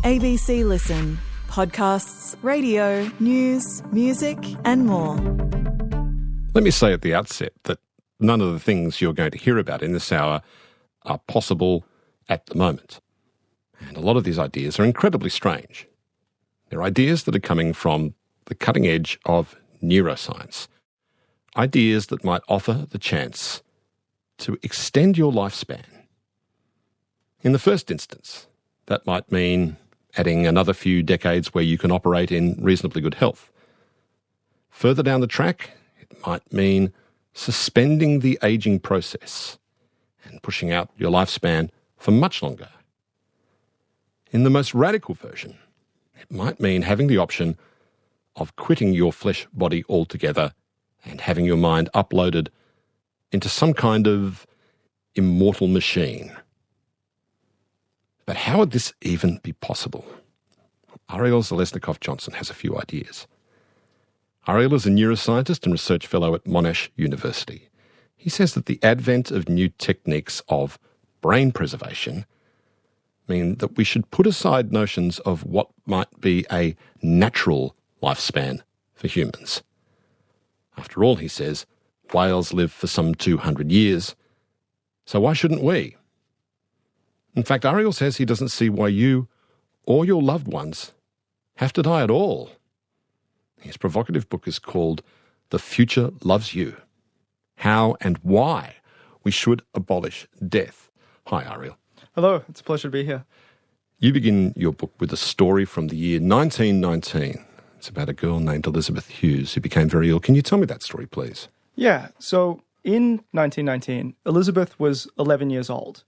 ABC Listen. Podcasts, radio, news, music and more. Let me say at the outset that none of the things you're going to hear about in this hour are possible at the moment. And a lot of these ideas are incredibly strange. They're ideas that are coming from the cutting edge of neuroscience. Ideas that might offer the chance to extend your lifespan. In the first instance, that might mean adding another few decades where you can operate in reasonably good health. Further down the track, it might mean suspending the aging process and pushing out your lifespan for much longer. In the most radical version, it might mean having the option of quitting your flesh body altogether and having your mind uploaded into some kind of immortal machine. But how would this even be possible? Ariel Zeleznikow Johnson has a few ideas. Ariel is a neuroscientist and research fellow at Monash University. He says that the advent of new techniques of brain preservation mean that we should put aside notions of what might be a natural lifespan for humans. After all, he says, whales live for some 200 years, so why shouldn't we? In fact, Ariel says he doesn't see why you or your loved ones have to die at all. His provocative book is called The Future Loves You: How and Why We Should Abolish Death. Hi, Ariel. Hello, it's a pleasure to be here. You begin your book with a story from the year 1919. It's about a girl named Elizabeth Hughes who became very ill. Can you tell me that story, please? Yeah, so in 1919, Elizabeth was 11 years old.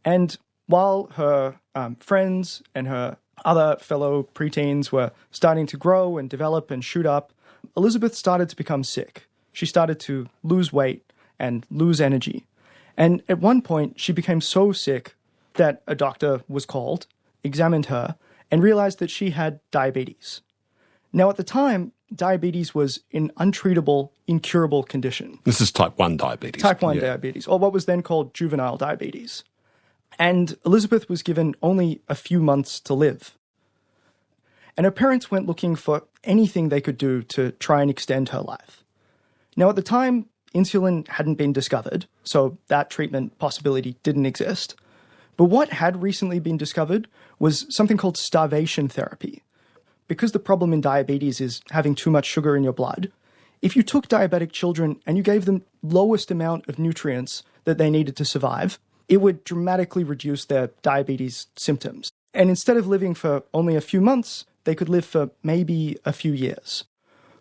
And while her friends and her other fellow preteens were starting to grow and develop and shoot up, Elizabeth started to become sick. She started to lose weight and lose energy. And at one point, she became so sick that a doctor was called, examined her, and realized that she had diabetes. Now, at the time, diabetes was an untreatable, incurable condition. This is type 1 diabetes. Type 1 diabetes, or what was then called juvenile diabetes. And Elizabeth was given only a few months to live. And her parents went looking for anything they could do to try and extend her life. Now, at the time, insulin hadn't been discovered, so that treatment possibility didn't exist. But what had recently been discovered was something called starvation therapy. Because the problem in diabetes is having too much sugar in your blood, if you took diabetic children and you gave them lowest amount of nutrients that they needed to survive, it would dramatically reduce their diabetes symptoms. And instead of living for only a few months, they could live for maybe a few years.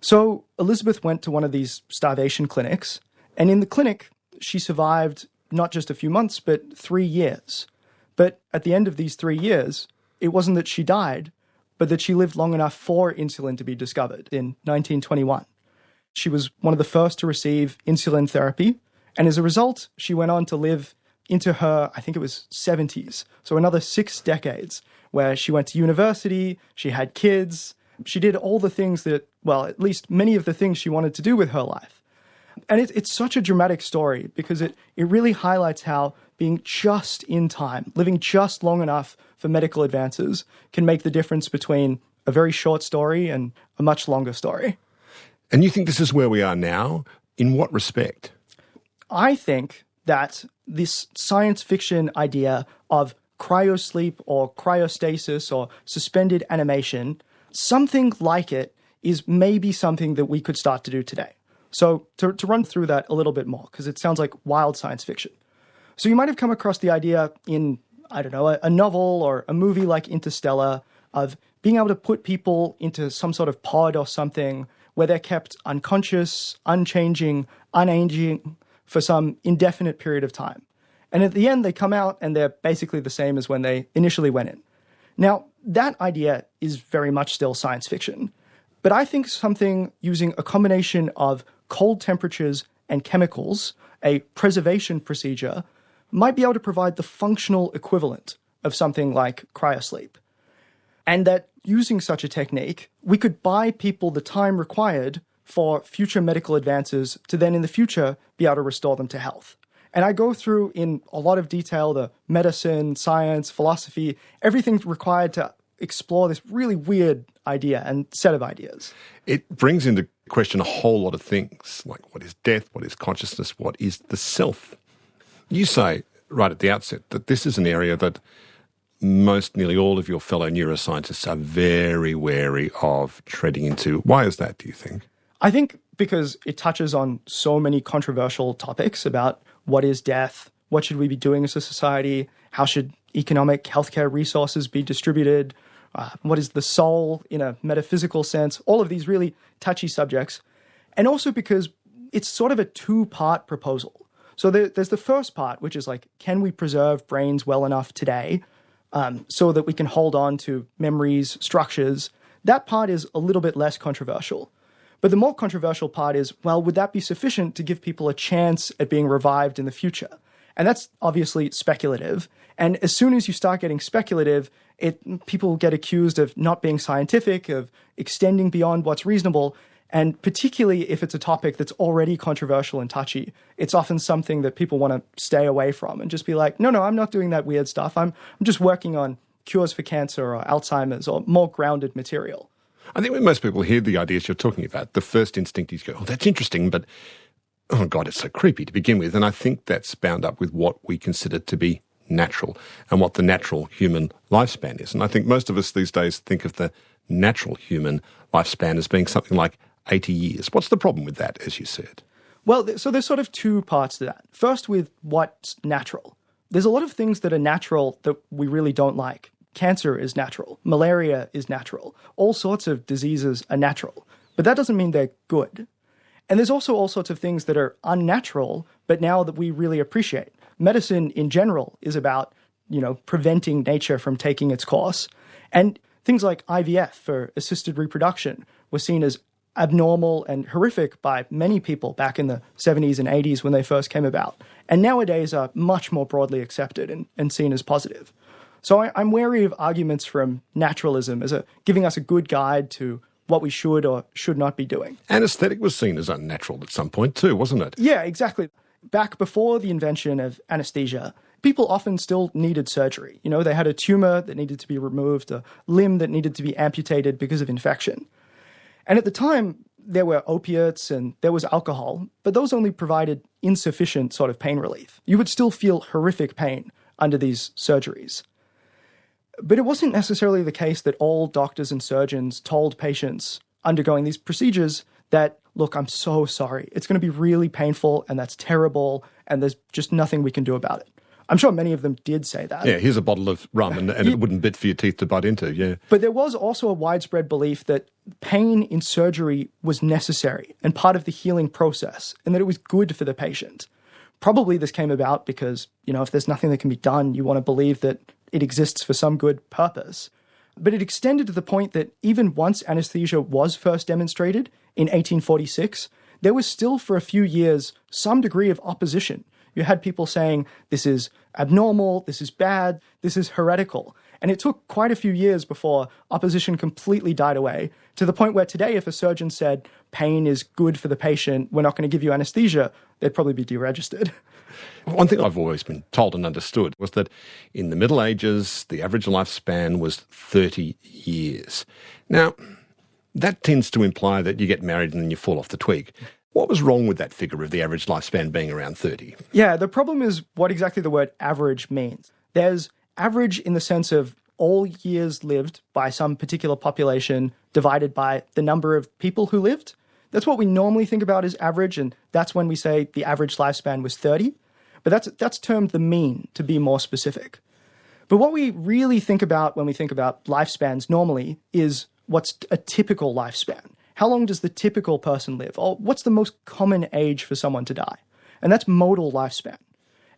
So Elizabeth went to one of these starvation clinics, and in the clinic, she survived not just a few months, but 3 years. But at the end of these 3 years, it wasn't that she died, but that she lived long enough for insulin to be discovered in 1921. She was one of the first to receive insulin therapy, and as a result, she went on to live into her, I think it was 70s, so another 6 decades, where she went to university, she had kids, she did all the things that, well, at least many of the things she wanted to do with her life. And it's such a dramatic story because it really highlights how being just in time, living just long enough for medical advances can make the difference between a very short story and a much longer story. And you think this is where we are now? In what respect? I think that this science fiction idea of cryosleep or cryostasis or suspended animation, something like it is maybe something that we could start to do today. So to run through that a little bit more, because it sounds like wild science fiction. So you might have come across the idea in, I don't know, a novel or a movie like Interstellar of being able to put people into some sort of pod or something where they're kept unconscious, unchanging, unaging for some indefinite period of time. And at the end, they come out and they're basically the same as when they initially went in. Now, that idea is very much still science fiction. But I think something using a combination of cold temperatures and chemicals, a preservation procedure, might be able to provide the functional equivalent of something like cryosleep. And that using such a technique, we could buy people the time required for future medical advances to then in the future be able to restore them to health. And I go through in a lot of detail the medicine, science, philosophy, everything required to explore this really weird idea and set of ideas. It brings into question a whole lot of things, like what is death, what is consciousness, what is the self. You say right at the outset that this is an area that nearly all of your fellow neuroscientists are very wary of treading into. Why is that, do you think? I think because it touches on so many controversial topics about what is death, what should we be doing as a society, how should economic healthcare resources be distributed, what is the soul in a metaphysical sense, all of these really touchy subjects. And also because it's sort of a two-part proposal. So there's the first part, which is like, can we preserve brains well enough today so that we can hold on to memories, structures? That part is a little bit less controversial. But the more controversial part is, well, would that be sufficient to give people a chance at being revived in the future? And that's obviously speculative. And as soon as you start getting speculative, people get accused of not being scientific, of extending beyond what's reasonable. And particularly if it's a topic that's already controversial and touchy, it's often something that people want to stay away from and just be like, no, I'm not doing that weird stuff. I'm just working on cures for cancer or Alzheimer's or more grounded material. I think when most people hear the ideas you're talking about, the first instinct is go, oh, that's interesting, but oh God, it's so creepy to begin with. And I think that's bound up with what we consider to be natural and what the natural human lifespan is. And I think most of us these days think of the natural human lifespan as being something like 80 years. What's the problem with that, as you said? Well, so there's sort of two parts to that. First, with what's natural. There's a lot of things that are natural that we really don't like. Cancer is natural. Malaria is natural. All sorts of diseases are natural. But that doesn't mean they're good. And there's also all sorts of things that are unnatural, but now that we really appreciate. Medicine in general is about, preventing nature from taking its course. And things like IVF for assisted reproduction were seen as abnormal and horrific by many people back in the 70s and 80s when they first came about. And nowadays are much more broadly accepted and seen as positive. So I'm wary of arguments from naturalism as giving us a good guide to what we should or should not be doing. Anesthetic was seen as unnatural at some point too, wasn't it? Yeah, exactly. Back before the invention of anesthesia, people often still needed surgery. They had a tumor that needed to be removed, a limb that needed to be amputated because of infection. And at the time, there were opiates and there was alcohol, but those only provided insufficient sort of pain relief. You would still feel horrific pain under these surgeries. But it wasn't necessarily the case that all doctors and surgeons told patients undergoing these procedures that, look, I'm so sorry. It's going to be really painful and that's terrible and there's just nothing we can do about it. I'm sure many of them did say that. Yeah, here's a bottle of rum and it wouldn't bit for your teeth to bite into, yeah. But there was also a widespread belief that pain in surgery was necessary and part of the healing process and that it was good for the patient. Probably this came about because, if there's nothing that can be done, you want to believe that it exists for some good purpose. But it extended to the point that even once anesthesia was first demonstrated in 1846, there was still for a few years some degree of opposition. You had people saying, this is abnormal, this is bad, this is heretical. And it took quite a few years before opposition completely died away, to the point where today if a surgeon said pain is good for the patient, we're not going to give you anesthesia, they'd probably be deregistered. One thing I've always been told and understood was that in the Middle Ages, the average lifespan was 30 years. Now, that tends to imply that you get married and then you fall off the twig. What was wrong with that figure of the average lifespan being around 30? Yeah, the problem is what exactly the word average means. There's average in the sense of all years lived by some particular population divided by the number of people who lived. That's what we normally think about as average, and that's when we say the average lifespan was 30. But that's termed the mean, to be more specific. But what we really think about when we think about lifespans normally is what's a typical lifespan. How long does the typical person live? Or what's the most common age for someone to die? And that's modal lifespan.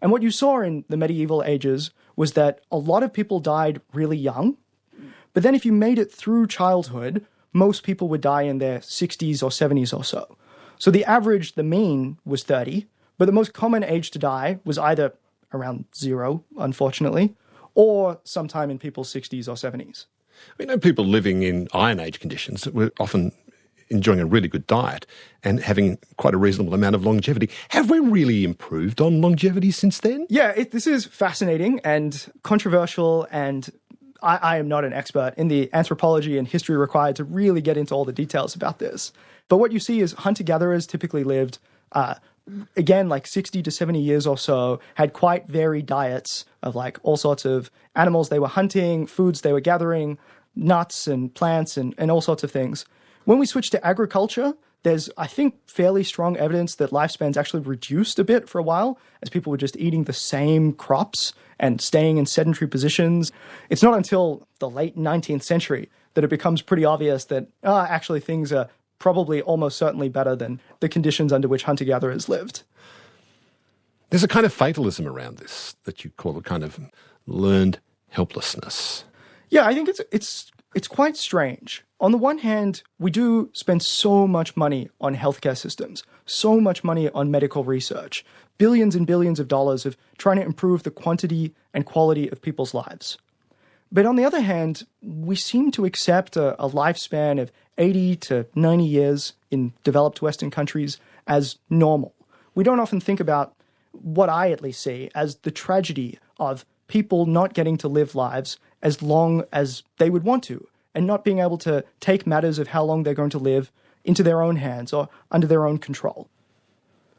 And what you saw in the medieval ages was that a lot of people died really young. But then if you made it through childhood, most people would die in their 60s or 70s or so. So the average, the mean, was 30. But the most common age to die was either around 0, unfortunately, or sometime in people's 60s or 70s. We know people living in Iron Age conditions that were often enjoying a really good diet and having quite a reasonable amount of longevity. Have we really improved on longevity since then? Yeah, this is fascinating and controversial, and I am not an expert in the anthropology and history required to really get into all the details about this. But what you see is hunter-gatherers typically lived, again, like 60 to 70 years or so, had quite varied diets of like all sorts of animals they were hunting, foods they were gathering, nuts and plants and all sorts of things. When we switch to agriculture, there's, I think, fairly strong evidence that lifespans actually reduced a bit for a while as people were just eating the same crops and staying in sedentary positions. It's not until the late 19th century that it becomes pretty obvious that actually things are probably almost certainly better than the conditions under which hunter-gatherers lived. There's a kind of fatalism around this that you call a kind of learned helplessness. Yeah, I think it's quite strange. On the one hand, we do spend so much money on healthcare systems, so much money on medical research, billions and billions of dollars of trying to improve the quantity and quality of people's lives. But on the other hand, we seem to accept a lifespan of 80 to 90 years in developed Western countries as normal. We don't often think about what I at least see as the tragedy of people not getting to live lives as long as they would want to, and not being able to take matters of how long they're going to live into their own hands or under their own control.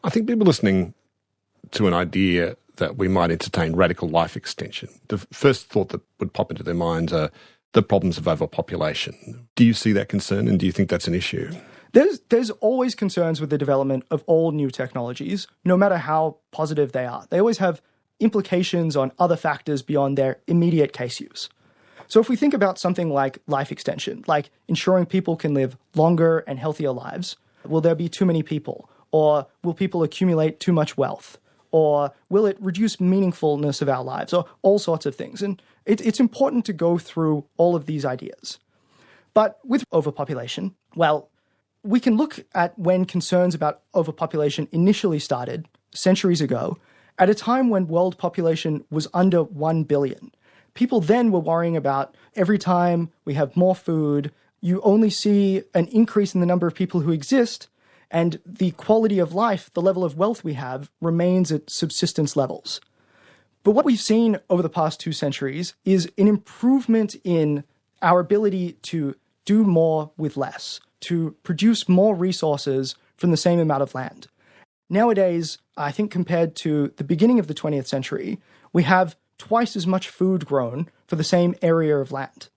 I think people listening to an idea that we might entertain radical life extension, the first thought that would pop into their minds are the problems of overpopulation. Do you see that concern, and do you think that's an issue? There's always concerns with the development of all new technologies, no matter how positive they are. They always have implications on other factors beyond their immediate case use. So if we think about something like life extension, like ensuring people can live longer and healthier lives, will there be too many people? Or will people accumulate too much wealth? Or will it reduce meaningfulness of our lives? Or all sorts of things. And it's important to go through all of these ideas. But with overpopulation, well, we can look at when concerns about overpopulation initially started centuries ago, at a time when world population was under 1 billion. People then were worrying about every time we have more food, you only see an increase in the number of people who exist, and the quality of life, the level of wealth we have, remains at subsistence levels. But what we've seen over the past 2 centuries is an improvement in our ability to do more with less, to produce more resources from the same amount of land. Nowadays, I think compared to the beginning of the 20th century, we have twice as much food grown for the same area of land.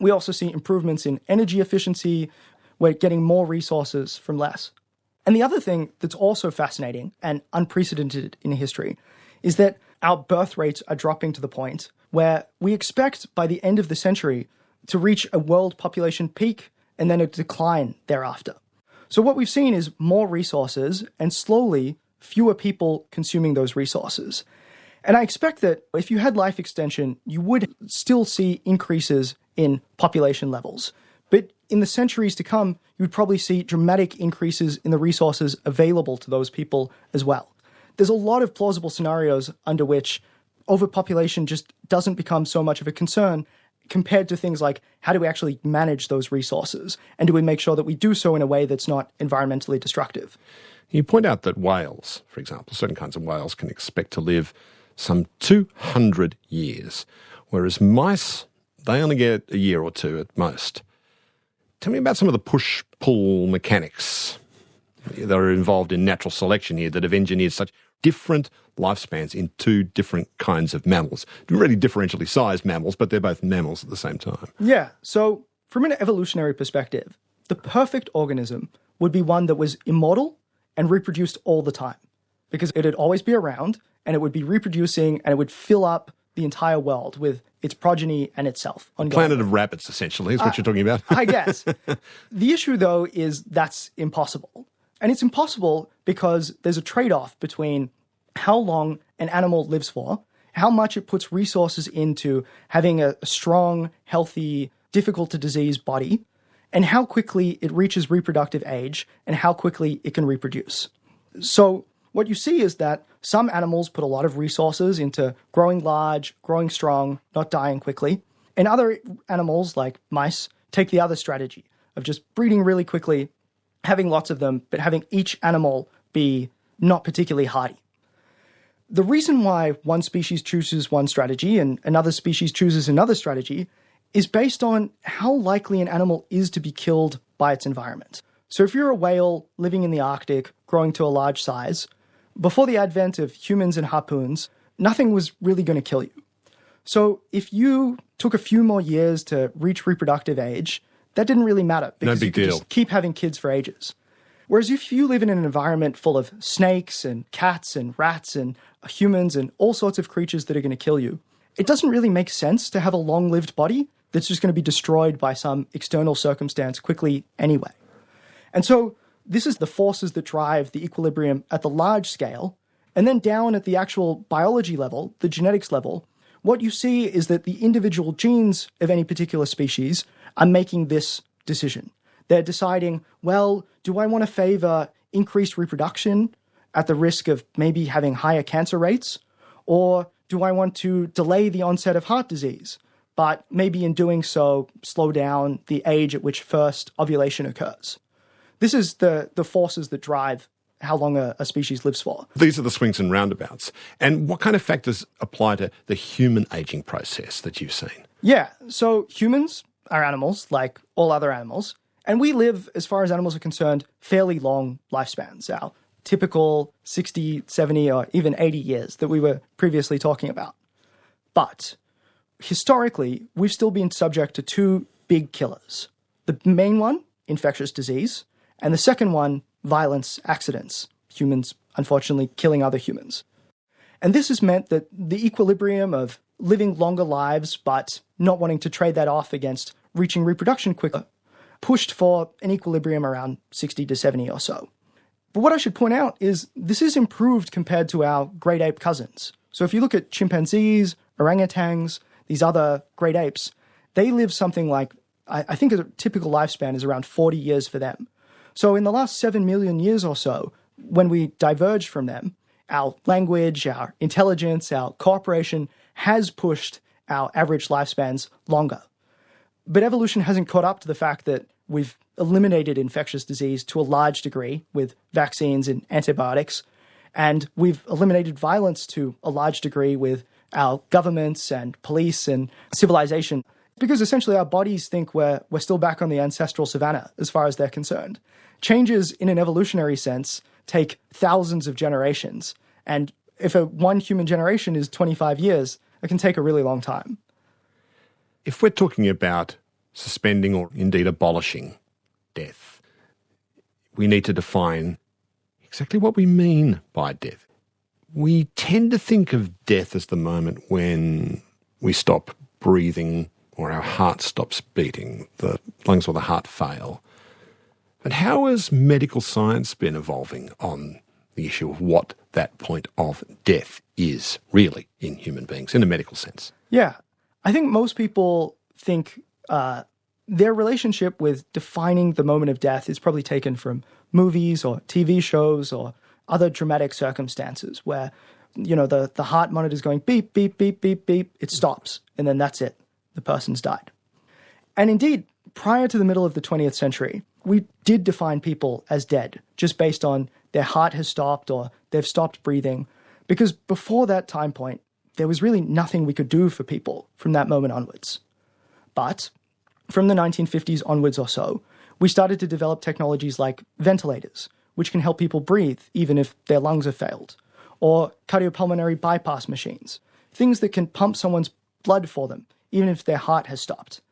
We also see improvements in energy efficiency. We're getting more resources from less. And the other thing that's also fascinating and unprecedented in history is that our birth rates are dropping to the point where we expect by the end of the century to reach a world population peak and then a decline thereafter. So what we've seen is more resources and slowly fewer people consuming those resources. And I expect that if you had life extension, you would still see increases in population levels. But in the centuries to come, you would probably see dramatic increases in the resources available to those people as well. There's a lot of plausible scenarios under which overpopulation just doesn't become so much of a concern compared to things like how do we actually manage those resources? And do we make sure that we do so in a way that's not environmentally destructive? You point out that whales, for example, certain kinds of whales can expect to live some 200 years, whereas mice, they only get a year or two at most. Tell me about some of the push-pull mechanics that are involved in natural selection here that have engineered such different lifespans in 2 different kinds of mammals. Really differentially sized mammals, but they're both mammals at the same time. Yeah, so from an evolutionary perspective, the perfect organism would be one that was immortal and reproduced all the time, because it'd always be around and it would be reproducing and it would fill up the entire world with its progeny and itself. A planet of rabbits, essentially, is what you're talking about. I guess. The issue, though, is that's impossible. And it's impossible because there's a trade-off between how long an animal lives for, how much it puts resources into having a strong, healthy, difficult-to-disease body, and how quickly it reaches reproductive age and how quickly it can reproduce. So what you see is that some animals put a lot of resources into growing large, growing strong, not dying quickly, and other animals, like mice, take the other strategy of just breeding really quickly, having lots of them, but having each animal be not particularly hardy. The reason why one species chooses one strategy and another species chooses another strategy is based on how likely an animal is to be killed by its environment. So if you're a whale living in the Arctic, growing to a large size, before the advent of humans and harpoons, nothing was really going to kill you. So if you took a few more years to reach reproductive age, that didn't really matter because you could just keep having kids for ages. Whereas if you live in an environment full of snakes and cats and rats and humans and all sorts of creatures that are going to kill you, it doesn't really make sense to have a long-lived body that's just going to be destroyed by some external circumstance quickly anyway. And so this is the forces that drive the equilibrium at the large scale. And then down at the actual biology level, the genetics level, what you see is that the individual genes of any particular species are making this decision. They're deciding, well, do I want to favor increased reproduction at the risk of maybe having higher cancer rates? Or do I want to delay the onset of heart disease, but maybe in doing so, slow down the age at which first ovulation occurs? This is the forces that drive how long a species lives for. These are the swings and roundabouts. And what kind of factors apply to the human aging process that you've seen? Yeah, so humans are animals like all other animals, and we live, as far as animals are concerned, fairly long lifespans. Our typical 60, 70, or even 80 years that we were previously talking about. But historically, we've still been subject to two big killers. The main one, infectious disease, and the second one, violence, accidents, humans unfortunately killing other humans. And this has meant that the equilibrium of living longer lives but not wanting to trade that off against reaching reproduction quicker pushed for an equilibrium around 60 to 70 or so. But what I should point out is this is improved compared to our great ape cousins. So if you look at chimpanzees, orangutans, these other great apes, they live something like, I think a typical lifespan is around 40 years for them. So in the last 7 million years or so, when we diverged from them, our language, our intelligence, our cooperation has pushed our average lifespans longer. But evolution hasn't caught up to the fact that we've eliminated infectious disease to a large degree with vaccines and antibiotics, and we've eliminated violence to a large degree with our governments and police and civilization, because essentially our bodies think we're still back on the ancestral savannah as far as they're concerned. Changes in an evolutionary sense take thousands of generations, and if one human generation is 25 years, it can take a really long time. If we're talking about suspending or indeed abolishing death, we need to define exactly what we mean by death. We tend to think of death as the moment when we stop breathing or our heart stops beating, the lungs or the heart fail. But how has medical science been evolving on the issue of what that point of death is really in human beings, in a medical sense? Yeah, I think most people think their relationship with defining the moment of death is probably taken from movies or TV shows or other dramatic circumstances where, you know, the heart monitor is going beep, beep, beep, beep, beep, it stops, and then that's it. The person's died. And indeed, prior to the middle of the 20th century, we did define people as dead just based on their heart has stopped or they've stopped breathing, because before that time point, there was really nothing we could do for people from that moment onwards. But from the 1950s onwards or so, we started to develop technologies like ventilators, which can help people breathe even if their lungs have failed, or cardiopulmonary bypass machines, things that can pump someone's blood for them even if their heart has stopped.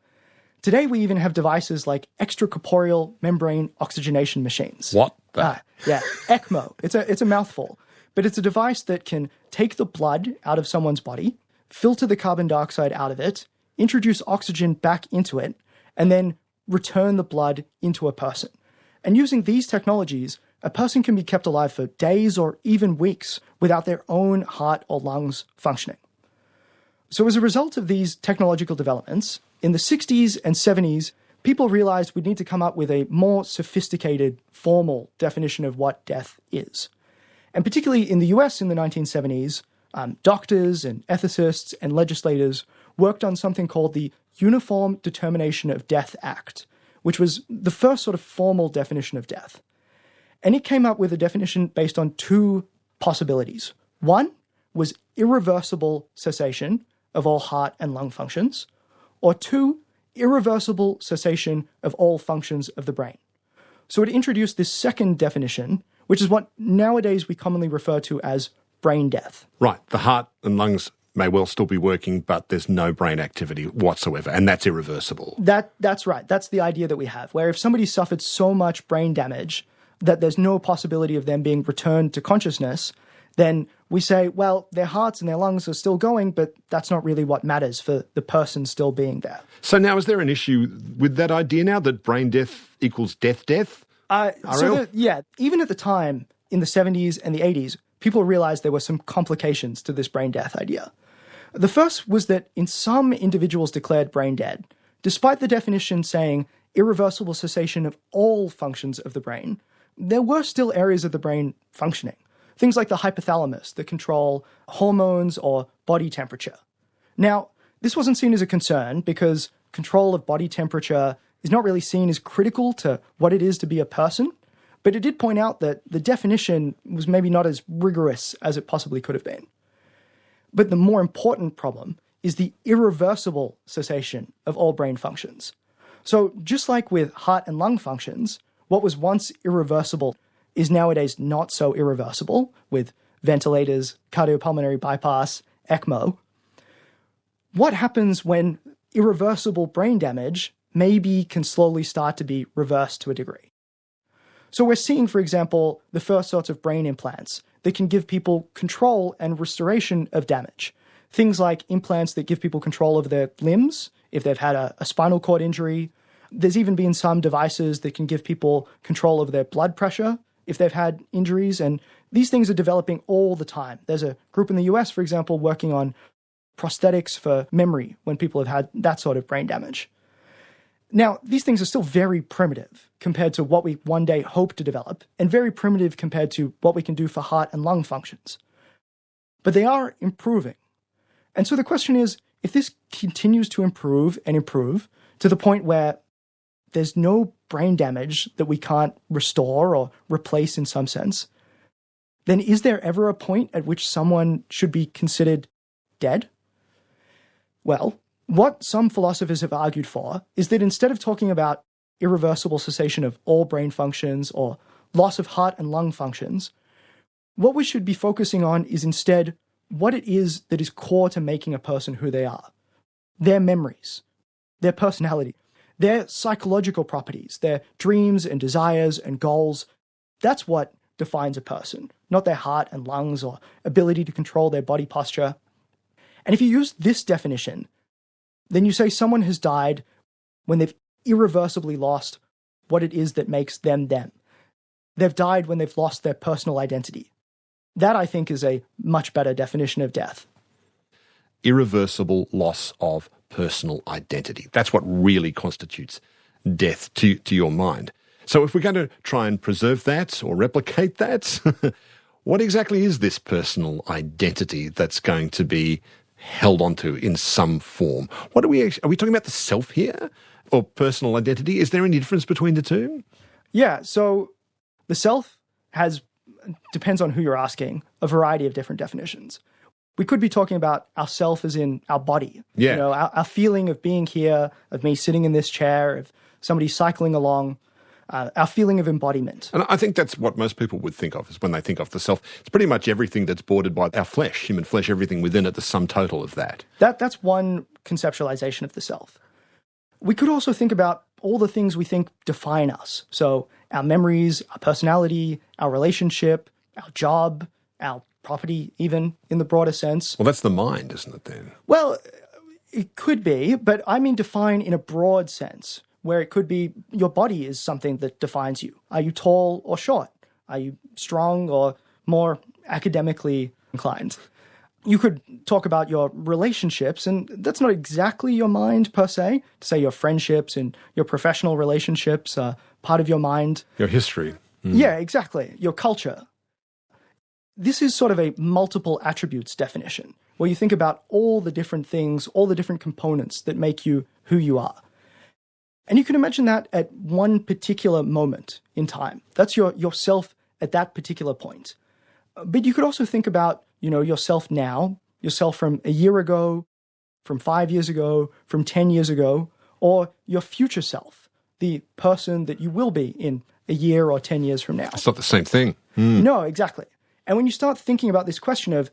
Today, we even have devices like extracorporeal membrane oxygenation machines. What? Yeah, ECMO. It's a mouthful. But it's a device that can take the blood out of someone's body, filter the carbon dioxide out of it, introduce oxygen back into it, and then return the blood into a person. And using these technologies, a person can be kept alive for days or even weeks without their own heart or lungs functioning. So as a result of these technological developments, in the 60s and 70s, people realized we'd need to come up with a more sophisticated, formal definition of what death is. And particularly in the US in the 1970s, doctors and ethicists and legislators worked on something called the Uniform Determination of Death Act, which was the first sort of formal definition of death. And it came up with a definition based on two possibilities. One was irreversible cessation of all heart and lung functions, or 2, irreversible cessation of all functions of the brain. So it introduced this second definition, which is what nowadays we commonly refer to as brain death. Right. The heart and lungs may well still be working, but there's no brain activity whatsoever, and that's irreversible. That's right. That's the idea that we have, where if somebody suffered so much brain damage that there's no possibility of them being returned to consciousness, then we say, well, their hearts and their lungs are still going, but that's not really what matters for the person still being there. So now, is there an issue with that idea now that brain death equals death? Even at the time, in the 70s and the 80s, people realized there were some complications to this brain death idea. The first was that in some individuals declared brain dead, despite the definition saying irreversible cessation of all functions of the brain, there were still areas of the brain functioning. Things like the hypothalamus that control hormones or body temperature. Now, this wasn't seen as a concern because control of body temperature is not really seen as critical to what it is to be a person, but it did point out that the definition was maybe not as rigorous as it possibly could have been. But the more important problem is the irreversible cessation of all brain functions. So just like with heart and lung functions, what was once irreversible is nowadays not so irreversible with ventilators, cardiopulmonary bypass, ECMO. What happens when irreversible brain damage maybe can slowly start to be reversed to a degree? So we're seeing, for example, the first sorts of brain implants that can give people control and restoration of damage. Things like implants that give people control over their limbs if they've had a spinal cord injury. There's even been some devices that can give people control over their blood pressure if they've had injuries, and these things are developing all the time. There's a group in the US, for example, working on prosthetics for memory when people have had that sort of brain damage. Now, these things are still very primitive compared to what we one day hope to develop, and very primitive compared to what we can do for heart and lung functions. But they are improving. And so the question is, if this continues to improve and improve to the point where there's no brain damage that we can't restore or replace in some sense, then is there ever a point at which someone should be considered dead? Well, what some philosophers have argued for is that instead of talking about irreversible cessation of all brain functions or loss of heart and lung functions, what we should be focusing on is instead what it is that is core to making a person who they are. Their memories, their personality, their psychological properties, their dreams and desires and goals. That's what defines a person, not their heart and lungs or ability to control their body posture. And if you use this definition, then you say someone has died when they've irreversibly lost what it is that makes them them. They've died when they've lost their personal identity. That, I think, is a much better definition of death. Irreversible loss of personal identity. That's what really constitutes death to your mind. So if we're going to try and preserve that or replicate that, what exactly is this personal identity that's going to be held onto in some form? Are we talking about the self here or personal identity? Is there any difference between the two? Yeah, so the self depends on who you're asking, a variety of different definitions. We could be talking about ourself as in our body. Yeah. You know, our feeling of being here, of me sitting in this chair, of somebody cycling along, our feeling of embodiment. And I think that's what most people would think of is when they think of the self. It's pretty much everything that's bordered by our flesh, human flesh, everything within it, the sum total of that. That's one conceptualization of the self. We could also think about all the things we think define us. So our memories, our personality, our relationship, our job, our property, even in the broader sense. Well, that's the mind, isn't it then? Well, it could be, but I mean define in a broad sense, where it could be your body is something that defines you. Are you tall or short? Are you strong or more academically inclined? You could talk about your relationships, and that's not exactly your mind per se. To say your friendships and your professional relationships are part of your mind. Your history. Yeah, exactly. Your culture. This is sort of a multiple attributes definition, where you think about all the different things, all the different components that make you who you are. And you can imagine that at one particular moment in time. That's yourself at that particular point. But you could also think about yourself now, yourself from a year ago, from 5 years ago, from 10 years ago, or your future self, the person that you will be in a year or 10 years from now. It's not the same thing. No, exactly. And when you start thinking about this question of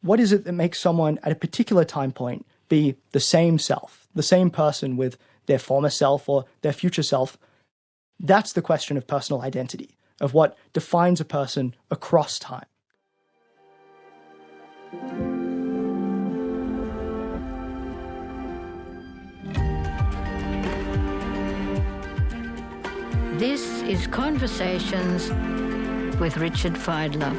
what is it that makes someone at a particular time point be the same self, the same person with their former self or their future self, that's the question of personal identity, of what defines a person across time. This is Conversations with Richard Feidler.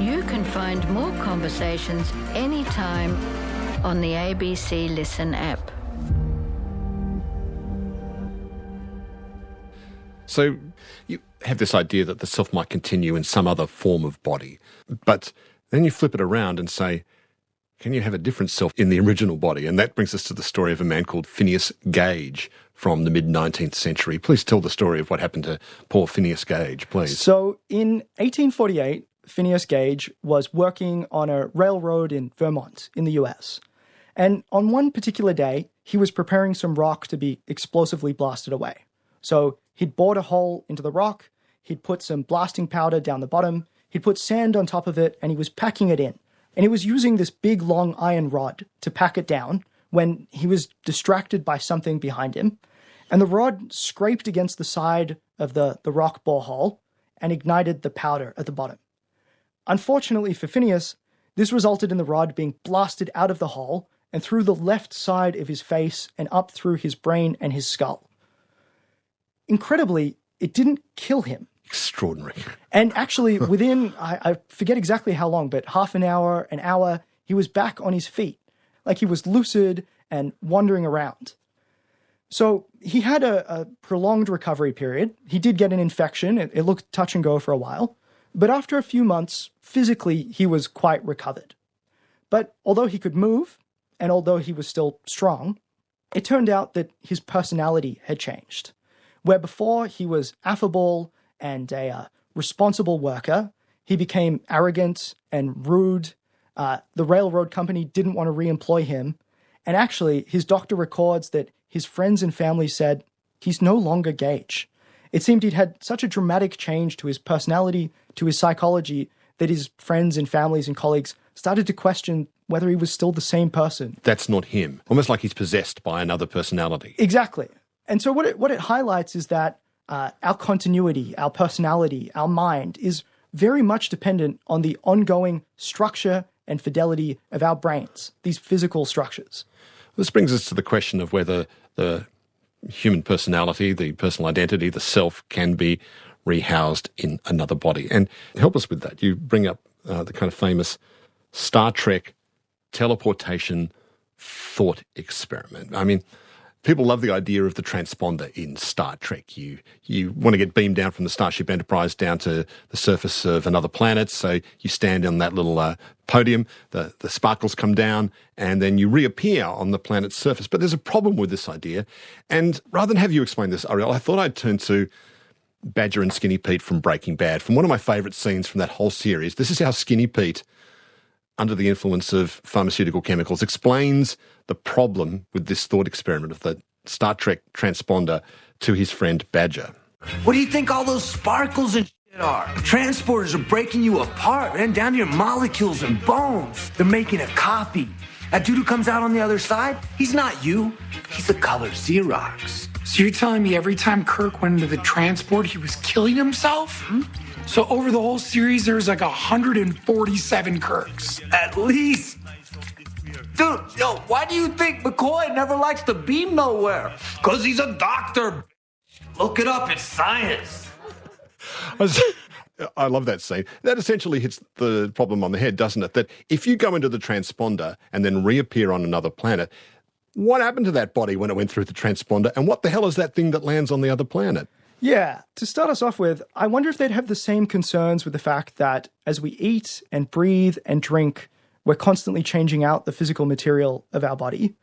You can find more conversations anytime on the ABC Listen app. So you have this idea that the self might continue in some other form of body, but then you flip it around and say, can you have a different self in the original body? And that brings us to the story of a man called Phineas Gage from the mid-19th century. Please tell the story of what happened to poor Phineas Gage, please. So in 1848, Phineas Gage was working on a railroad in Vermont in the US. And on one particular day, he was preparing some rock to be explosively blasted away. So he'd bored a hole into the rock, he'd put some blasting powder down the bottom, he'd put sand on top of it, and he was packing it in. And he was using this big, long iron rod to pack it down when he was distracted by something behind him. And the rod scraped against the side of the rock borehole and ignited the powder at the bottom. Unfortunately for Phineas, this resulted in the rod being blasted out of the hole and through the left side of his face and up through his brain and his skull. Incredibly, it didn't kill him. Extraordinary. And actually, within, I forget exactly how long, but half an hour, he was back on his feet. Like he was lucid and wandering around. So he had a prolonged recovery period. He did get an infection. It looked touch and go for a while. But after a few months, physically, he was quite recovered. But although he could move, and although he was still strong, it turned out that his personality had changed. Where before he was affable and a responsible worker, he became arrogant and rude. The railroad company didn't want to re-employ him. And actually, his doctor records that his friends and family said, he's no longer Gage. It seemed he'd had such a dramatic change to his personality, to his psychology, that his friends and families and colleagues started to question whether he was still the same person. That's not him. Almost like he's possessed by another personality. Exactly. And so what it highlights is that our continuity, our personality, our mind is very much dependent on the ongoing structure and fidelity of our brains, these physical structures. This brings us to the question of whether the human personality, the personal identity, the self can be rehoused in another body. And to help us with that, you bring up the kind of famous Star Trek teleportation thought experiment. I mean, people love the idea of the transponder in Star Trek. You want to get beamed down from the Starship Enterprise down to the surface of another planet, so you stand on that little podium, the sparkles come down, and then you reappear on the planet's surface. But there's a problem with this idea, and rather than have you explain this, Ariel, I thought I'd turn to Badger and Skinny Pete from Breaking Bad. From one of my favourite scenes from that whole series, this is how Skinny Pete, under the influence of pharmaceutical chemicals, explains the problem with this thought experiment of the Star Trek transponder to his friend Badger. What do you think all those sparkles and shit are? Transporters are breaking you apart, man, down to your molecules and bones. They're making a copy. That dude who comes out on the other side, he's not you. He's the color Xerox. So you're telling me every time Kirk went into the transport, he was killing himself? So over the whole series, there's like 147 Kirks. At least. Dude, yo, why do you think McCoy never likes to be nowhere? Because he's a doctor. Look it up, it's science. I love that scene. That essentially hits the problem on the head, doesn't it? That if you go into the transponder and then reappear on another planet, what happened to that body when it went through the transponder? And what the hell is that thing that lands on the other planet? Yeah, to start us off with, I wonder if they'd have the same concerns with the fact that as we eat and breathe and drink, we're constantly changing out the physical material of our body,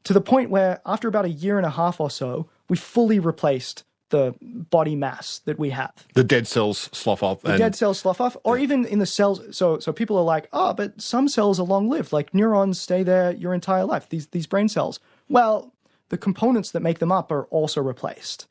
to the point where after about a year and a half or so, we fully replaced the body mass that we have. The dead cells slough off. Dead cells slough off, or even in the cells. So people are like, oh, but some cells are long-lived, like neurons stay there your entire life, these brain cells. Well, the components that make them up are also replaced.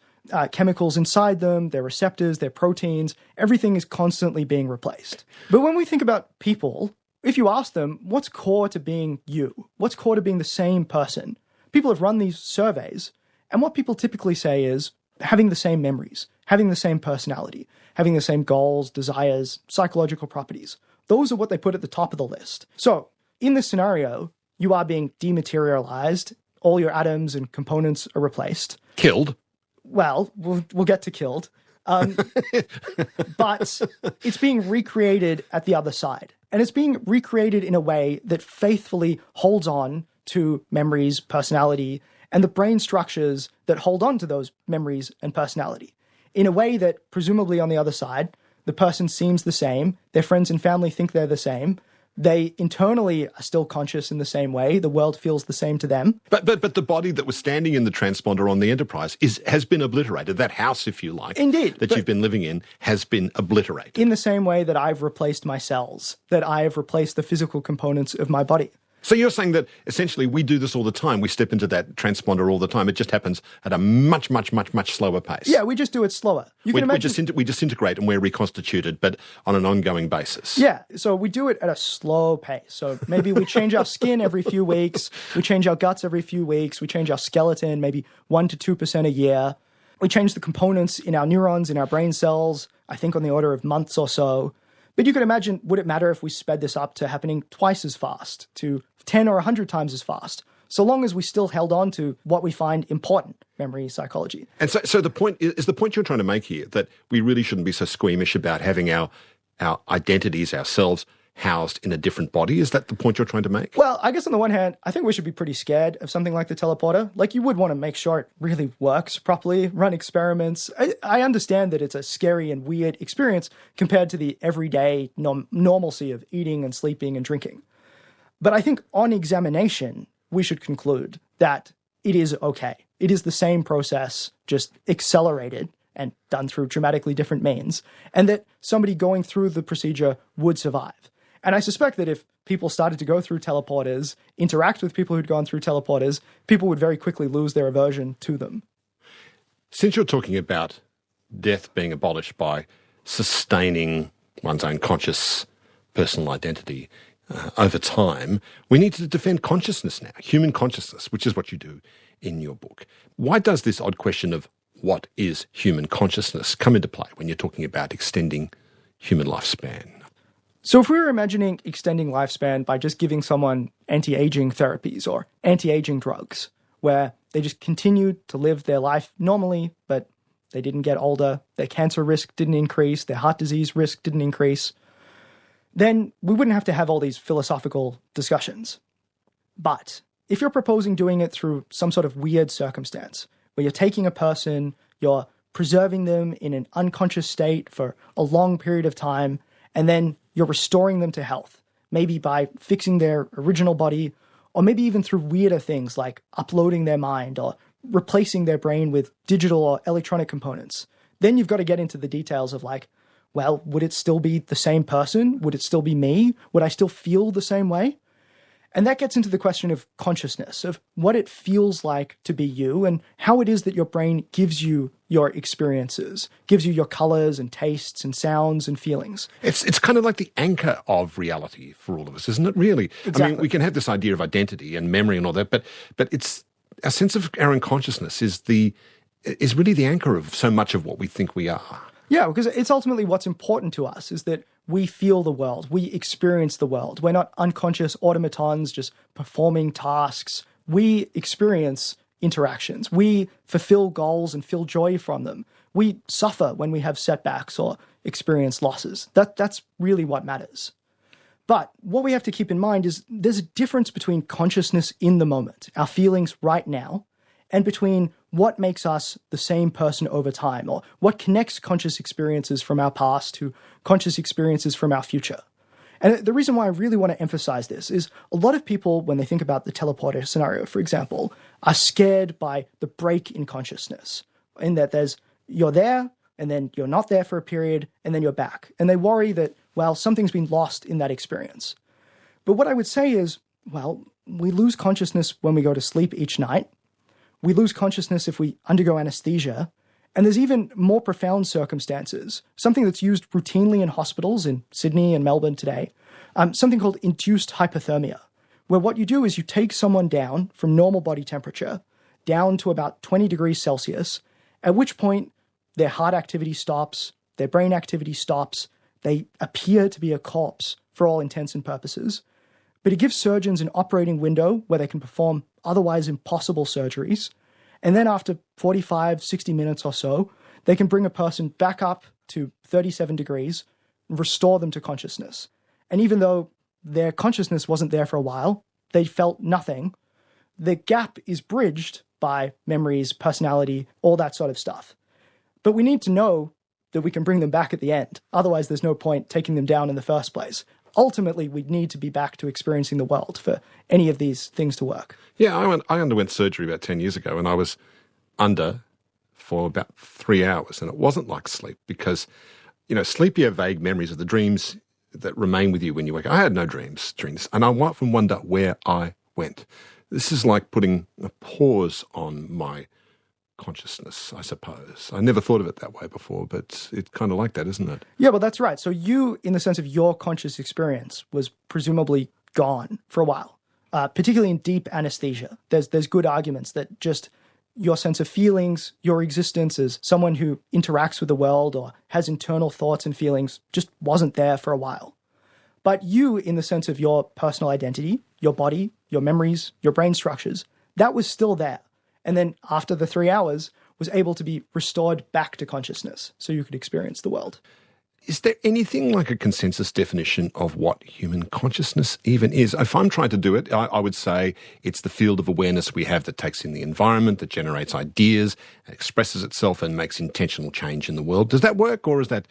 Chemicals inside them, their receptors, their proteins, everything is constantly being replaced. But when we think about people, if you ask them, what's core to being you? What's core to being the same person? People have run these surveys, and what people typically say is having the same memories, having the same personality, having the same goals, desires, psychological properties. Those are what they put at the top of the list. So, in this scenario, you are being dematerialized, all your atoms and components are replaced. Killed. Well, we'll get to killed. But it's being recreated at the other side. And it's being recreated in a way that faithfully holds on to memories, personality, and the brain structures that hold on to those memories and personality. In a way that, presumably on the other side, the person seems the same, their friends and family think they're the same, they internally are still conscious in the same way. The world feels the same to them. But the body that was standing in the transponder on the Enterprise has been obliterated. That house, if you like, indeed, that you've been living in has been obliterated. In the same way that I've replaced my cells, that I have replaced the physical components of my body. So you're saying that essentially we do this all the time. We step into that transponder all the time. It just happens at a much, much, much, much slower pace. Yeah, we just do it slower. You can imagine we disintegrate and we're reconstituted, but on an ongoing basis. Yeah, so we do it at a slow pace. So maybe we change our skin every few weeks. We change our guts every few weeks. We change our skeleton maybe 1 to 2% a year. We change the components in our neurons, in our brain cells, I think on the order of months or so. But you can imagine, would it matter if we sped this up to happening twice as fast, to 10 or 100 times as fast, so long as we still held on to what we find important, memory, psychology. And so the point you're trying to make here that we really shouldn't be so squeamish about having our identities, ourselves, housed in a different body? Is that the point you're trying to make? Well, I guess on the one hand, I think we should be pretty scared of something like the teleporter. Like, you would want to make sure it really works properly, run experiments. I understand that it's a scary and weird experience compared to the everyday normalcy of eating and sleeping and drinking. But I think on examination, we should conclude that it is okay. It is the same process, just accelerated and done through dramatically different means, and that somebody going through the procedure would survive. And I suspect that if people started to go through teleporters, interact with people who'd gone through teleporters, people would very quickly lose their aversion to them. Since you're talking about death being abolished by sustaining one's own conscious personal identity over time, we need to defend consciousness now, human consciousness, which is what you do in your book. Why does this odd question of what is human consciousness come into play when you're talking about extending human lifespan? So if we were imagining extending lifespan by just giving someone anti-aging therapies or anti-aging drugs, where they just continued to live their life normally, but they didn't get older, their cancer risk didn't increase, their heart disease risk didn't increase, then we wouldn't have to have all these philosophical discussions. But if you're proposing doing it through some sort of weird circumstance, where you're taking a person, you're preserving them in an unconscious state for a long period of time, and then you're restoring them to health, maybe by fixing their original body, or maybe even through weirder things like uploading their mind or replacing their brain with digital or electronic components. Then you've got to get into the details of like, well, would it still be the same person? Would it still be me? Would I still feel the same way? And that gets into the question of consciousness, of what it feels like to be you and how it is that your brain gives you your experiences, gives you your colors and tastes and sounds and feelings. It's kind of like the anchor of reality for all of us, isn't it, really? Exactly. I mean, we can have this idea of identity and memory and all that, but it's our sense of our own consciousness is really the anchor of so much of what we think we are. Yeah, because it's ultimately what's important to us is that we feel the world, we experience the world. We're not unconscious automatons just performing tasks. We experience interactions. We fulfill goals and feel joy from them. We suffer when we have setbacks or experience losses. That's really what matters. But what we have to keep in mind is there's a difference between consciousness in the moment, our feelings right now, and between what makes us the same person over time, or what connects conscious experiences from our past to conscious experiences from our future. And the reason why I really want to emphasize this is a lot of people, when they think about the teleporter scenario, for example, are scared by the break in consciousness, in that there's you're there, and then you're not there for a period, and then you're back. And they worry that, well, something's been lost in that experience. But what I would say is, well, we lose consciousness when we go to sleep each night. We lose consciousness if we undergo anesthesia. And there's even more profound circumstances, something that's used routinely in hospitals in Sydney and Melbourne today, something called induced hypothermia, where what you do is you take someone down from normal body temperature down to about 20 degrees Celsius, at which point their heart activity stops, their brain activity stops, they appear to be a corpse for all intents and purposes. But it gives surgeons an operating window where they can perform otherwise impossible surgeries. And then after 45, 60 minutes or so, they can bring a person back up to 37 degrees and restore them to consciousness. And even though their consciousness wasn't there for a while, they felt nothing, the gap is bridged by memories, personality, all that sort of stuff. But we need to know that we can bring them back at the end. Otherwise, there's no point taking them down in the first place. Ultimately, we need to be back to experiencing the world for any of these things to work. Yeah, I underwent surgery about 10 years ago, and I was under for about 3 hours, and it wasn't like sleep because, sleep, you have vague memories of the dreams that remain with you when you wake up. I had no dreams during this, and I often wonder where I went. This is like putting a pause on my consciousness, I suppose. I never thought of it that way before, but it's kind of like that, isn't it? Yeah, well, that's right. So you, in the sense of your conscious experience, was presumably gone for a while, particularly in deep anesthesia. There's good arguments that just your sense of feelings, your existence as someone who interacts with the world or has internal thoughts and feelings just wasn't there for a while. But you, in the sense of your personal identity, your body, your memories, your brain structures, that was still there. And then after the 3 hours, was able to be restored back to consciousness so you could experience the world. Is there anything like a consensus definition of what human consciousness even is? If I'm trying to do it, I would say it's the field of awareness we have that takes in the environment, that generates ideas, expresses itself and makes intentional change in the world. Does that work, or is that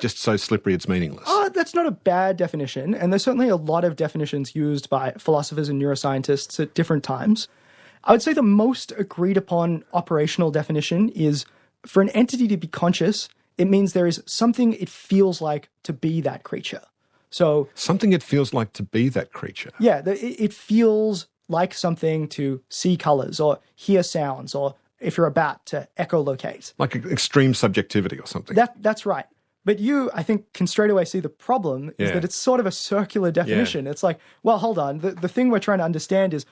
just so slippery it's meaningless? That's not a bad definition, and there's certainly a lot of definitions used by philosophers and neuroscientists at different times. I would say the most agreed upon operational definition is for an entity to be conscious, it means there is something it feels like to be that creature. So something it feels like to be that creature. Yeah, it feels like something to see colors or hear sounds, or if you're a bat, to echolocate. Like extreme subjectivity or something. That's right. But you, I think, can straight away see the problem is that it's sort of a circular definition. Yeah. It's like, well, hold on. The thing we're trying to understand is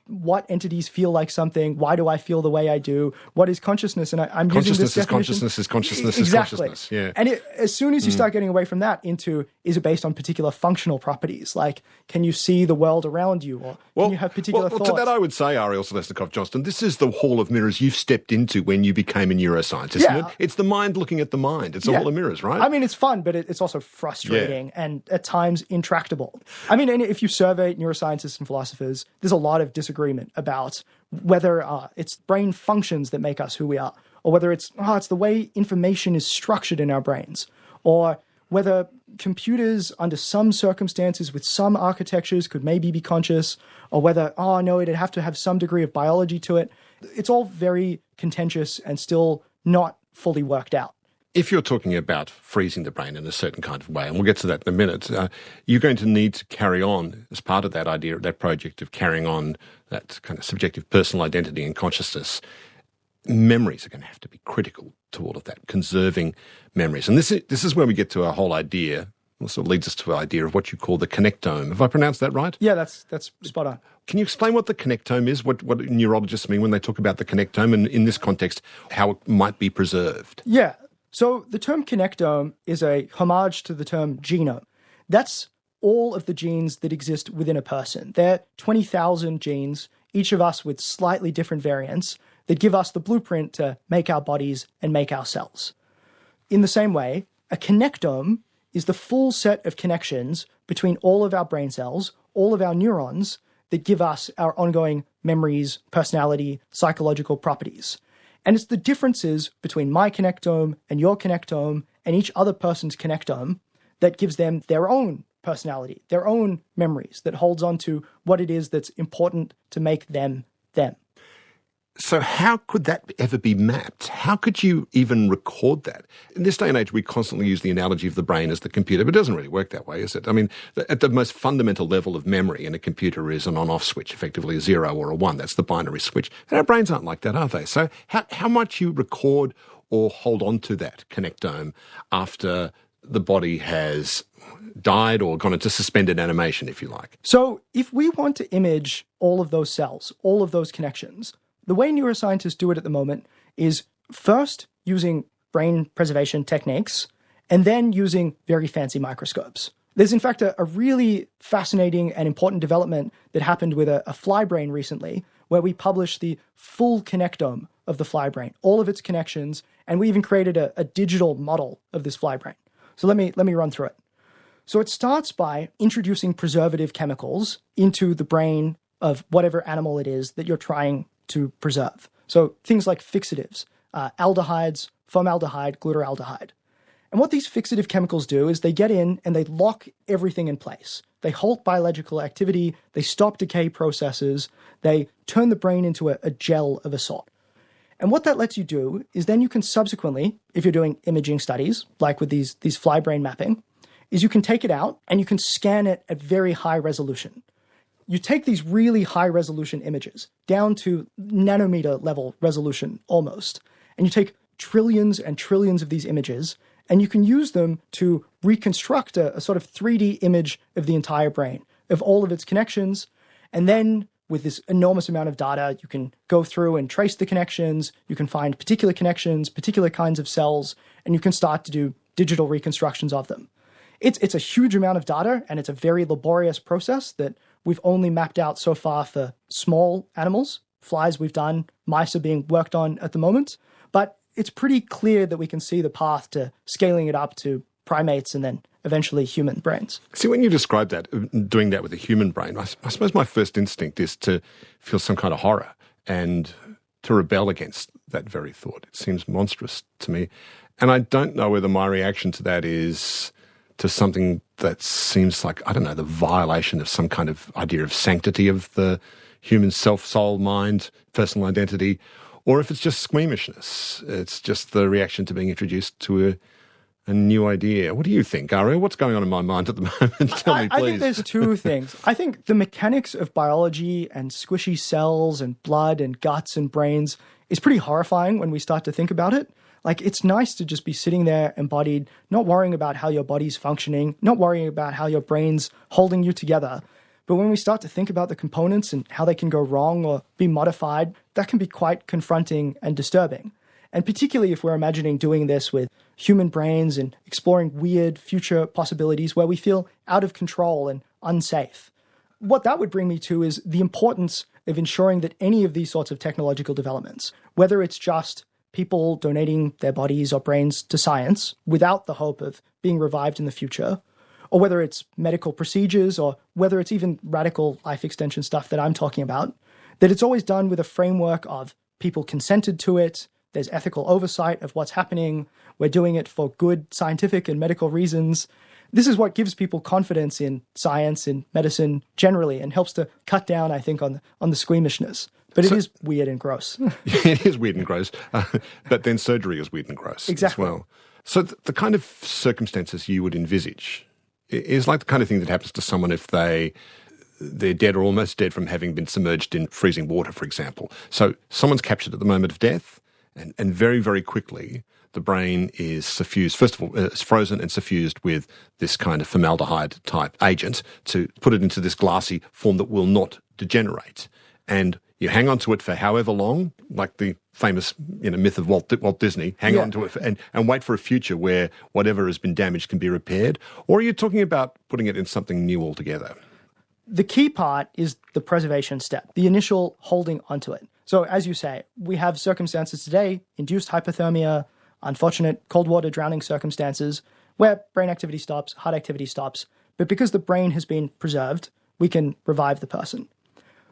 what entities feel like something. Why do I feel the way I do? What is consciousness? And I'm using this definition. Consciousness is consciousness exactly. is consciousness. Yeah. And as soon as you start getting away from that into, is it based on particular functional properties? Like, can you see the world around you? Or can you have particular thoughts? To that I would say, Ariel Zeleznikow Johnston, this is the hall of mirrors you've stepped into when you became a neuroscientist, isn't it? It's the mind looking at the mind. It's a hall of mirrors, right? I mean, it's fun, but it's also frustrating and at times intractable. I mean, and if you survey neuroscientists and philosophers, there's a lot of disagreement about whether it's brain functions that make us who we are, or whether it's the way information is structured in our brains, or whether computers under some circumstances with some architectures could maybe be conscious, or whether, it'd have to have some degree of biology to it. It's all very contentious and still not fully worked out. If you're talking about freezing the brain in a certain kind of way, and we'll get to that in a minute, you're going to need to carry on, as part of that idea, that project of carrying on that kind of subjective personal identity and consciousness, memories are going to have to be critical to all of that, conserving memories. And this is where we get to our whole idea, also leads us to our idea of what you call the connectome. Have I pronounced that right? Yeah, that's spot on. Can you explain what the connectome is, what neurologists mean when they talk about the connectome, and in this context, how it might be preserved? Yeah. So the term connectome is a homage to the term genome. That's all of the genes that exist within a person. There are 20,000 genes, each of us with slightly different variants, that give us the blueprint to make our bodies and make our cells. In the same way, a connectome is the full set of connections between all of our brain cells, all of our neurons, that give us our ongoing memories, personality, psychological properties. And it's the differences between my connectome and your connectome and each other person's connectome that gives them their own personality, their own memories, that holds on to what it is that's important to make them them. So how could that ever be mapped? How could you even record that? In this day and age, we constantly use the analogy of the brain as the computer, but it doesn't really work that way, is it? I mean, at the most fundamental level of memory in a computer is an on-off switch, effectively a 0 or a 1. That's the binary switch. And our brains aren't like that, are they? So how much you record or hold on to that connectome after the body has died or gone into suspended animation, if you like? So if we want to image all of those cells, all of those connections, the way neuroscientists do it at the moment is first using brain preservation techniques and then using very fancy microscopes. There's in fact a really fascinating and important development that happened with a fly brain recently, where we published the full connectome of the fly brain, all of its connections, and we even created a digital model of this fly brain. So let me run through it. So it starts by introducing preservative chemicals into the brain of whatever animal it is that you're trying to preserve. So things like fixatives, aldehydes, formaldehyde, glutaraldehyde. And what these fixative chemicals do is they get in and they lock everything in place. They halt biological activity, they stop decay processes, they turn the brain into a gel of a sort. And what that lets you do is then you can subsequently, if you're doing imaging studies, like with these fly brain mapping, is you can take it out and you can scan it at very high resolution. You take these really high-resolution images, down to nanometer level resolution almost, and you take trillions and trillions of these images, and you can use them to reconstruct a sort of 3D image of the entire brain, of all of its connections, and then with this enormous amount of data, you can go through and trace the connections, you can find particular connections, particular kinds of cells, and you can start to do digital reconstructions of them. It's a huge amount of data, and it's a very laborious process that we've only mapped out so far for small animals. Flies we've done, mice are being worked on at the moment. But it's pretty clear that we can see the path to scaling it up to primates and then eventually human brains. See, when you describe that, doing that with a human brain, I suppose my first instinct is to feel some kind of horror and to rebel against that very thought. It seems monstrous to me. And I don't know whether my reaction to that is to something that seems like, I don't know, the violation of some kind of idea of sanctity of the human self, soul, mind, personal identity, or if it's just squeamishness. It's just the reaction to being introduced to a new idea. What do you think, Ariel? What's going on in my mind at the moment? Tell me, please. I think there's two things. I think the mechanics of biology and squishy cells and blood and guts and brains is pretty horrifying when we start to think about it. Like, it's nice to just be sitting there embodied, not worrying about how your body's functioning, not worrying about how your brain's holding you together. But when we start to think about the components and how they can go wrong or be modified, that can be quite confronting and disturbing. And particularly if we're imagining doing this with human brains and exploring weird future possibilities where we feel out of control and unsafe. What that would bring me to is the importance of ensuring that any of these sorts of technological developments, whether it's just people donating their bodies or brains to science without the hope of being revived in the future, or whether it's medical procedures, or whether it's even radical life extension stuff that I'm talking about, that it's always done with a framework of people consented to it, there's ethical oversight of what's happening, we're doing it for good scientific and medical reasons. This is what gives people confidence in science and medicine generally and helps to cut down, I think, on the squeamishness. But it is weird and gross. It is weird and gross. But then surgery is weird and gross as well. So the kind of circumstances you would envisage is like the kind of thing that happens to someone if they're dead or almost dead from having been submerged in freezing water, for example. So someone's captured at the moment of death, and very, very quickly the brain is suffused. First of all, it's frozen and suffused with this kind of formaldehyde-type agent to put it into this glassy form that will not degenerate. And you hang on to it for however long, like the famous myth of Walt Disney, hang on to it and wait for a future where whatever has been damaged can be repaired? Or are you talking about putting it in something new altogether? The key part is the preservation step, the initial holding onto it. So as you say, we have circumstances today, induced hypothermia, unfortunate cold water drowning circumstances, where brain activity stops, heart activity stops. But because the brain has been preserved, we can revive the person.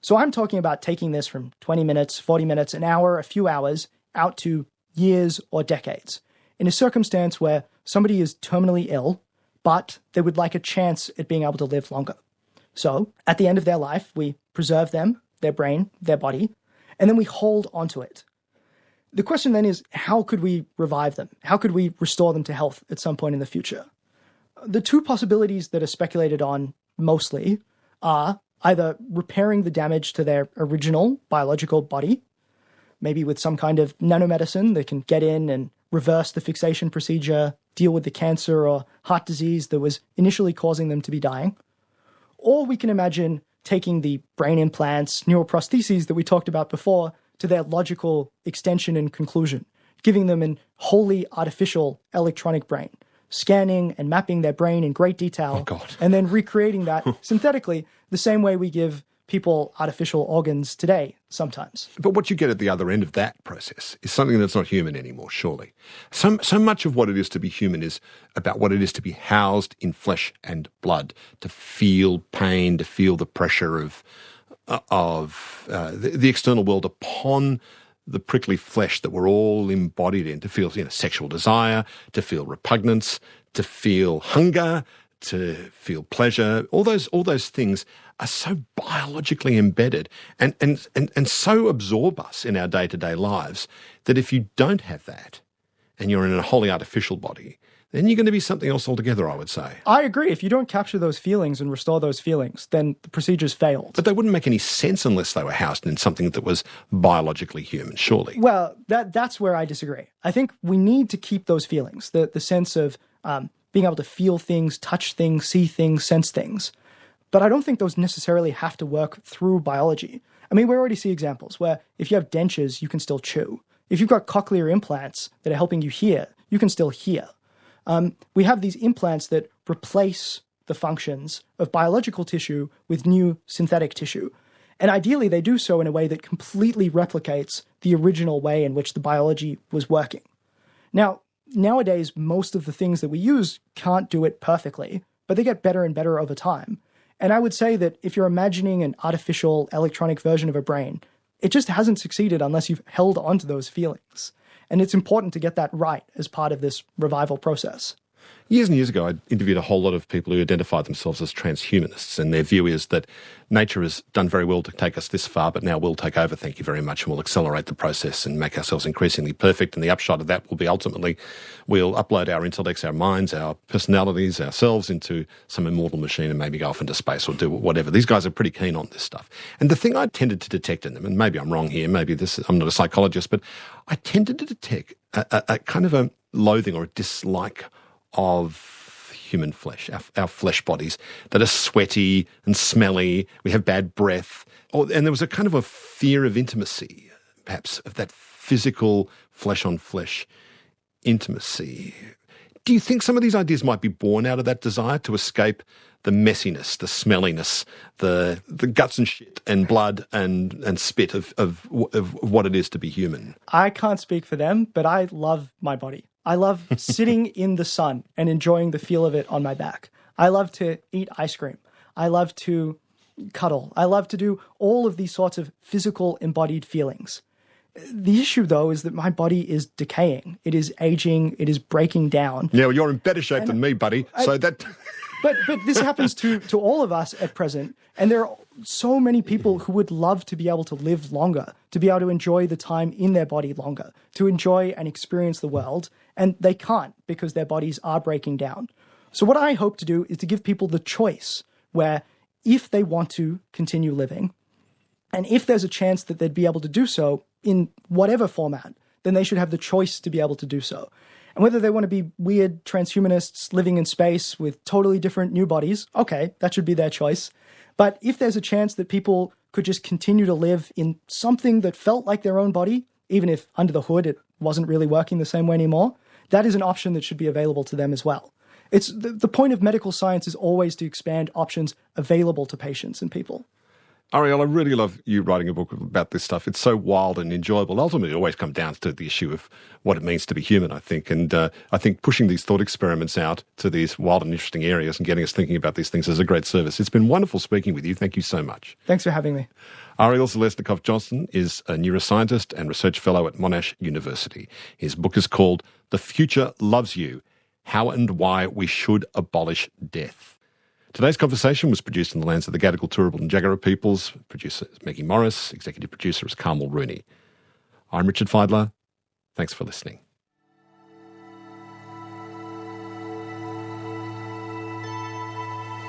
So I'm talking about taking this from 20 minutes, 40 minutes, an hour, a few hours, out to years or decades, in a circumstance where somebody is terminally ill, but they would like a chance at being able to live longer. So at the end of their life, we preserve them, their brain, their body, and then we hold onto it. The question then is, how could we revive them? How could we restore them to health at some point in the future? The two possibilities that are speculated on mostly are either repairing the damage to their original biological body, maybe with some kind of nanomedicine that can get in and reverse the fixation procedure, deal with the cancer or heart disease that was initially causing them to be dying. Or we can imagine taking the brain implants, neuroprostheses that we talked about before, to their logical extension and conclusion, giving them an wholly artificial electronic brain, scanning and mapping their brain in great detail, and then recreating that synthetically the same way we give people artificial organs today sometimes. But what you get at the other end of that process is something that's not human anymore, surely. So much of what it is to be human is about what it is to be housed in flesh and blood, to feel pain, to feel the pressure of the external world upon the prickly flesh that we're all embodied in, to feel sexual desire, to feel repugnance, to feel hunger, to feel pleasure. All those things are so biologically embedded and so absorb us in our day-to-day lives that if you don't have that and you're in a wholly artificial body, then you're going to be something else altogether, I would say. I agree. If you don't capture those feelings and restore those feelings, then the procedure's failed. But they wouldn't make any sense unless they were housed in something that was biologically human, surely. Well, that's where I disagree. I think we need to keep those feelings, the sense of being able to feel things, touch things, see things, sense things. But I don't think those necessarily have to work through biology. I mean, we already see examples where if you have dentures, you can still chew. If you've got cochlear implants that are helping you hear, you can still hear. We have these implants that replace the functions of biological tissue with new synthetic tissue. And ideally, they do so in a way that completely replicates the original way in which the biology was working. Now, nowadays, most of the things that we use can't do it perfectly, but they get better and better over time. And I would say that if you're imagining an artificial electronic version of a brain, it just hasn't succeeded unless you've held onto those feelings. And it's important to get that right as part of this revival process. Years and years ago, I interviewed a whole lot of people who identified themselves as transhumanists, and their view is that nature has done very well to take us this far, but now we'll take over, thank you very much, and we'll accelerate the process and make ourselves increasingly perfect. And the upshot of that will be ultimately we'll upload our intellects, our minds, our personalities, ourselves into some immortal machine and maybe go off into space or do whatever. These guys are pretty keen on this stuff. And the thing I tended to detect in them, and maybe I'm wrong here, I'm not a psychologist, but I tended to detect a kind of a loathing or a dislike of human flesh, our flesh bodies that are sweaty and smelly. We have bad breath. And there was a kind of a fear of intimacy, perhaps, of that physical flesh-on-flesh intimacy. Do you think some of these ideas might be born out of that desire to escape the messiness, the smelliness, the guts and shit and blood and spit of what it is to be human? I can't speak for them, but I love my body. I love sitting in the sun and enjoying the feel of it on my back. I love to eat ice cream. I love to cuddle. I love to do all of these sorts of physical embodied feelings. The issue, though, is that my body is decaying. It is aging. It is breaking down. Yeah, well, you're in better shape than me, buddy. But this happens to all of us at present. And there are so many people who would love to be able to live longer, to be able to enjoy the time in their body longer, to enjoy and experience the world. And they can't because their bodies are breaking down. So what I hope to do is to give people the choice where if they want to continue living, and if there's a chance that they'd be able to do so in whatever format, then they should have the choice to be able to do so. And whether they want to be weird transhumanists living in space with totally different new bodies, okay, that should be their choice. But if there's a chance that people could just continue to live in something that felt like their own body, even if under the hood it wasn't really working the same way anymore, that is an option that should be available to them as well. It's the point of medical science is always to expand options available to patients and people. Ariel, I really love you writing a book about this stuff. It's so wild and enjoyable. Ultimately, it always comes down to the issue of what it means to be human, I think. And I think pushing these thought experiments out to these wild and interesting areas and getting us thinking about these things is a great service. It's been wonderful speaking with you. Thank you so much. Thanks for having me. Ariel Zeleznikow Johnson is a neuroscientist and research fellow at Monash University. His book is called The Future Loves You: How and Why We Should Abolish Death. Today's conversation was produced in the lands of the Gadigal, Turrbal and Jagera peoples. Producer is Maggie Morris. Executive producer is Carmel Rooney. I'm Richard Feidler. Thanks for listening.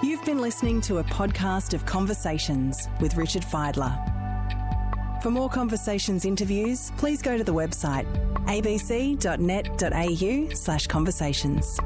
You've been listening to a podcast of Conversations with Richard Feidler. For more Conversations interviews, please go to the website abc.net.au/conversations.